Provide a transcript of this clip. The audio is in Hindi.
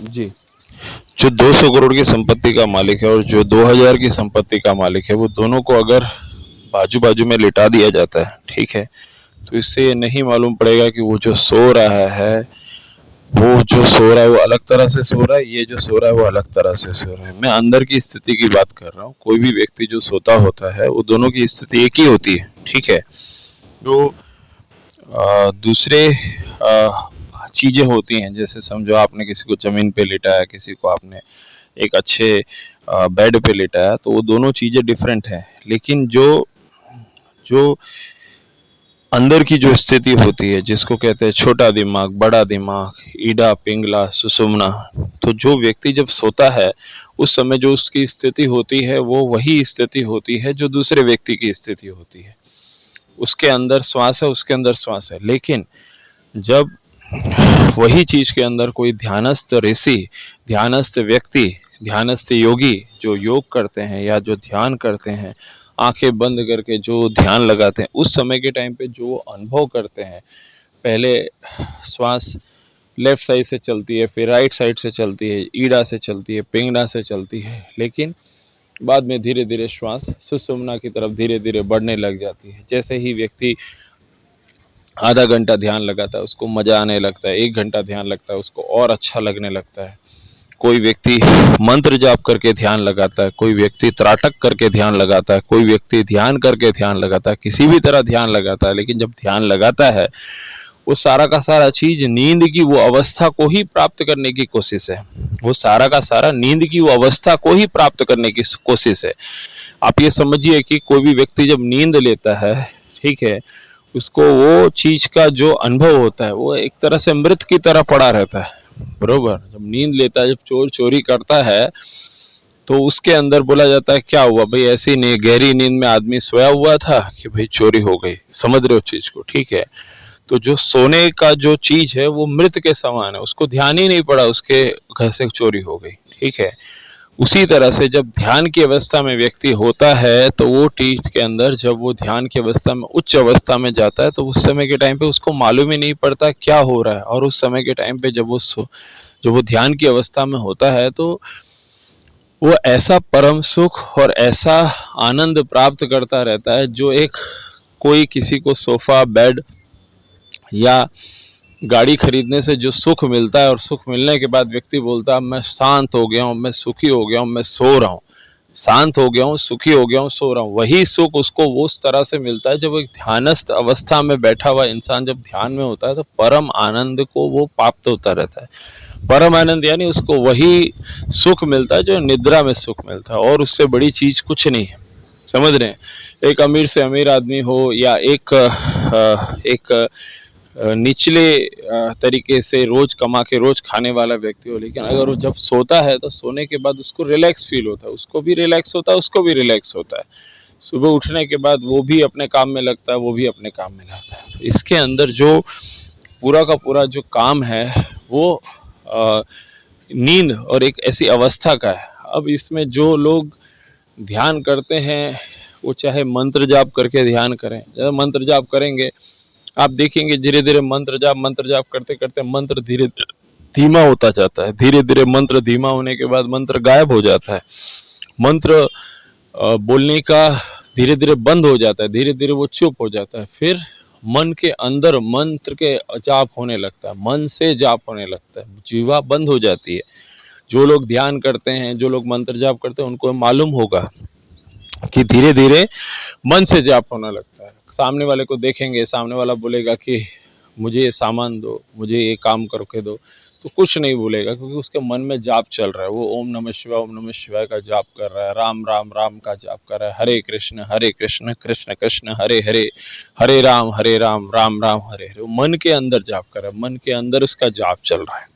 जी। जो 200 करोड़ की संपत्ति का मालिक है और जो 2000 की संपत्ति का मालिक है, वो दोनों को अगर बाजू बाजू में लिटा दिया जाता है, ठीक है, तो इससे ये नहीं मालूम पड़ेगा कि वो जो सो रहा है, वो जो सो रहा है वो अलग तरह से सो रहा है, ये जो सो रहा है वो अलग तरह से सो रहा है। मैं अंदर की स्थिति की बात कर रहा हूँ। कोई भी व्यक्ति जो सोता होता है वो दोनों की स्थिति एक ही होती है, ठीक है। जो दूसरे चीजें होती हैं, जैसे समझो आपने किसी को जमीन पे लिटाया, किसी को आपने एक अच्छे बेड पे लिटाया, तो वो दोनों चीजें डिफरेंट हैं। लेकिन जो जो अंदर की जो स्थिति होती है, जिसको कहते हैं छोटा दिमाग, बड़ा दिमाग, ईडा, पिंगला, सुषुम्ना, तो जो व्यक्ति जब सोता है उस समय जो उसकी स्थिति होती है वो वही स्थिति होती है जो दूसरे व्यक्ति की स्थिति होती है। उसके अंदर श्वास है, उसके अंदर श्वास है। लेकिन जब वही चीज के अंदर कोई ध्यानस्थ ऋषि, ध्यानस्थ व्यक्ति, ध्यानस्थ योगी जो योग करते हैं या जो ध्यान करते हैं, आंखें बंद करके जो ध्यान लगाते हैं, उस समय के टाइम पे जो अनुभव करते हैं, पहले श्वास लेफ्ट साइड से चलती है, फिर राइट साइड से चलती है, ईड़ा से चलती है, पिंगला से चलती है, लेकिन बाद में धीरे धीरे श्वास सुषुम्ना की तरफ धीरे धीरे बढ़ने लग जाती है। जैसे ही व्यक्ति आधा घंटा ध्यान लगाता है उसको मजा आने लगता है, 1 घंटा ध्यान लगता है उसको और अच्छा लगने लगता है। कोई व्यक्ति मंत्र जाप करके ध्यान लगाता है, कोई व्यक्ति त्राटक करके ध्यान लगाता है, कोई व्यक्ति ध्यान करके ध्यान लगाता है, किसी भी तरह ध्यान लगाता है। लेकिन जब ध्यान लगाता है वो सारा का सारा चीज नींद की वो अवस्था को ही प्राप्त करने की कोशिश है। वो सारा का सारा नींद की वो अवस्था को ही प्राप्त करने की कोशिश है। आप ये समझिए कि कोई भी व्यक्ति जब नींद लेता है, ठीक है, उसको वो चीज का जो अनुभव होता है वो एक तरह से मृत की तरह पड़ा रहता है, बरोबर। जब नींद लेता है, जब चोर चोरी करता है, तो उसके अंदर बोला जाता है क्या हुआ भाई, ऐसी नहीं गहरी नींद में आदमी सोया हुआ था कि भाई चोरी हो गई, समझ रहे हो चीज को, ठीक है। तो जो सोने का जो चीज है वो मृत के समान है, उसको ध्यान ही नहीं पड़ा उसके घर से चोरी हो गई, ठीक है। उसी तरह से जब ध्यान की अवस्था में व्यक्ति होता है तो वो चीज के अंदर जब वो ध्यान की अवस्था में उच्च अवस्था में जाता है तो उस समय के टाइम पे उसको मालूम ही नहीं पड़ता क्या हो रहा है। और उस समय के टाइम पे जब वो ध्यान की अवस्था में होता है तो वो ऐसा परम सुख और ऐसा आनंद प्राप्त करता रहता है जो एक कोई किसी को सोफा, बेड या गाड़ी खरीदने से जो सुख मिलता है और सुख मिलने के बाद व्यक्ति बोलता है मैं शांत हो गया हूँ, मैं सुखी हो गया हूँ, मैं सो रहा हूँ, शांत हो गया हूँ, सुखी हो गया हूँ, सो रहा हूँ, वही सुख उसको वो उस तरह से मिलता है जब एक ध्यानस्थ अवस्था में बैठा हुआ इंसान जब ध्यान में होता है तो परम आनंद को वो प्राप्त होता रहता है। परम आनंद यानी उसको वही सुख मिलता है जो निद्रा में सुख मिलता है, और उससे बड़ी चीज कुछ नहीं है, समझ रहे हैं। एक अमीर से अमीर आदमी हो या एक निचले तरीके से रोज कमा के रोज खाने वाला व्यक्ति हो, लेकिन अगर वो जब सोता है तो सोने के बाद उसको रिलैक्स फील होता है, उसको भी रिलैक्स होता है, उसको भी रिलैक्स होता है। सुबह उठने के बाद वो भी अपने काम में लगता है, वो भी अपने काम में लगता है। तो इसके अंदर जो पूरा का पूरा जो काम है वो अ, नींद और एक ऐसी अवस्था का है। अब इसमें जो लोग ध्यान करते हैं वो चाहे मंत्र जाप करके ध्यान करें, जब मंत्र जाप करेंगे आप देखेंगे धीरे धीरे मंत्र जाप करते करते मंत्र धीरे धीमा होता जाता है, धीरे धीरे मंत्र धीमा होने के बाद मंत्र गायब हो जाता है, मंत्र बोलने का धीरे धीरे बंद हो जाता है, धीरे धीरे वो चुप हो जाता है। फिर मन के अंदर मंत्र के जाप होने लगता है, मन से जाप होने लगता है, जीवा बंद हो जाती है। जो लोग ध्यान करते हैं, जो लोग मंत्र जाप करते हैं, उनको मालूम होगा कि धीरे धीरे मन से जाप होने लगता है। सामने वाले को देखेंगे, सामने वाला बोलेगा कि मुझे ये सामान दो, मुझे ये काम करके दो, तो कुछ नहीं बोलेगा क्योंकि उसके मन में जाप चल रहा है। वो ओम नमः शिवाय का जाप कर रहा है, राम राम राम का जाप कर रहा है, हरे कृष्ण कृष्ण कृष्ण हरे हरे, हरे राम राम राम हरे हरे। वो मन के अंदर जाप कर रहा है, मन के अंदर उसका जाप चल रहा है।